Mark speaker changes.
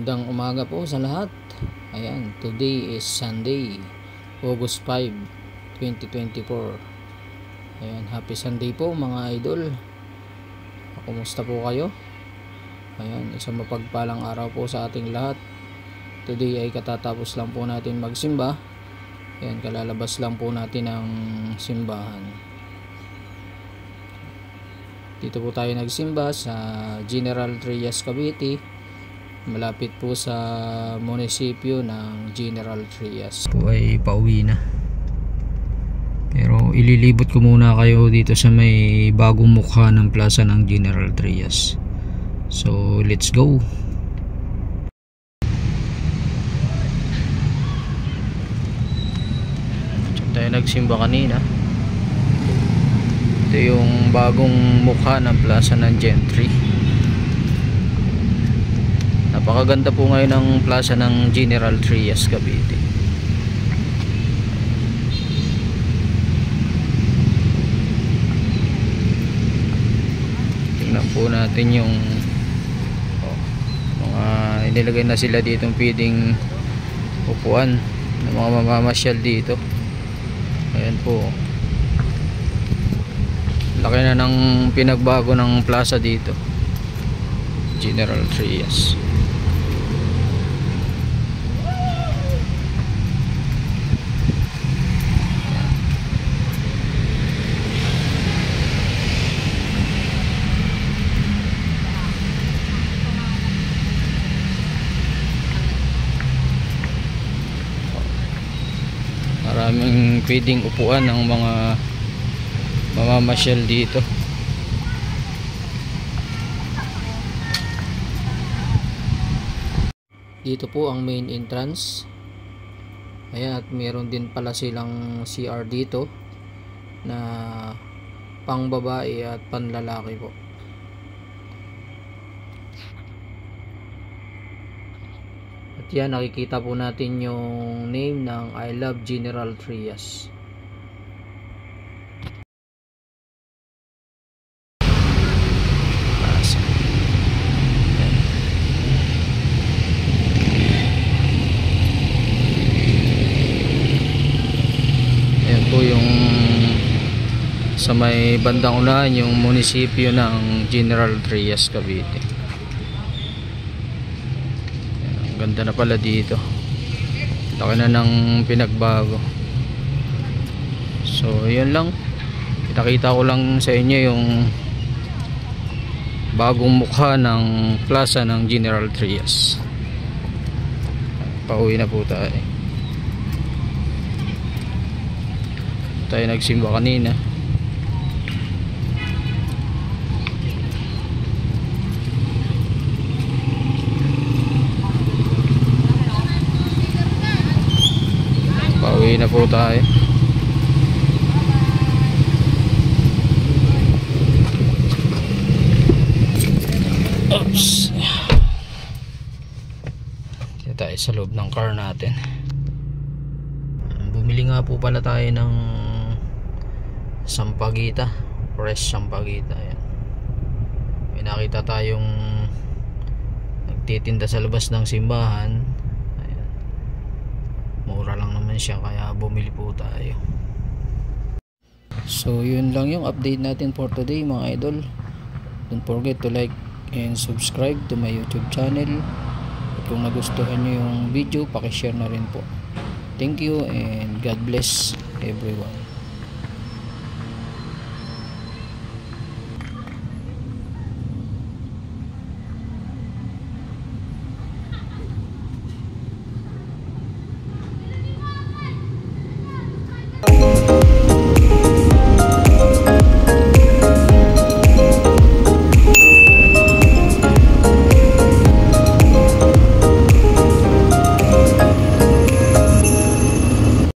Speaker 1: Magandang umaga po sa lahat. Ayan, today is Sunday, August 5, 2024. Ayan, happy Sunday po mga idol. Kumusta po kayo? Ayan, isang mapagpalang araw po sa ating lahat. Today ay katatapos lang po natin magsimba. Ayan, kalalabas lang po natin ng simbahan. Dito po tayo nagsimba sa General Trias, Cavite. Malapit po sa munisipyo ng General Trias. Po ay pauwi na. Pero ililibot ko muna kayo dito sa may bagong mukha ng plaza ng General Trias. So let's go. So, tayo nagsimba kanina. Ito yung bagong mukha ng plaza ng Gentry. Napakaganda po ngayon ng plaza ng General Trias, Cavite. Tingnan po natin yung mga inilagay na sila ditong pwedeng upuan ng mga mamamasyal dito. Ayan po, laki na ng pinagbago ng plaza dito, General Trias. Maraming pwedeng upuan ng mga mamamasyal dito. Dito po ang main entrance. Ayan, at meron din pala silang CR dito na pang babae at panlalaki po. At yan, nakikita po natin yung name ng I Love General Trias. Ayan po yung sa may bandang unahan, yung munisipyo ng General Trias, Cavite. Ganda na pala dito. Laki na ng pinagbago. So yun lang, pinakita ko lang sa inyo yung bagong mukha ng plaza ng General Trias. Pauwi na po tayo. Tayo nagsimba kanina. Pauwi na po tayo. Oops. Dito tayo sa loob ng car natin. Bumili nga po pala tayo ng sampagita, fresh sampagita. Ayan. May nakita tayong nagtitinda sa labas ng simbahan. Mura lang naman siya, kaya bumili po tayo. So yun lang yung update natin for today mga idol. Don't forget to like and subscribe to my YouTube channel. At kung nagustuhan nyo yung video, pakishare na rin po. Thank you and God bless everyone.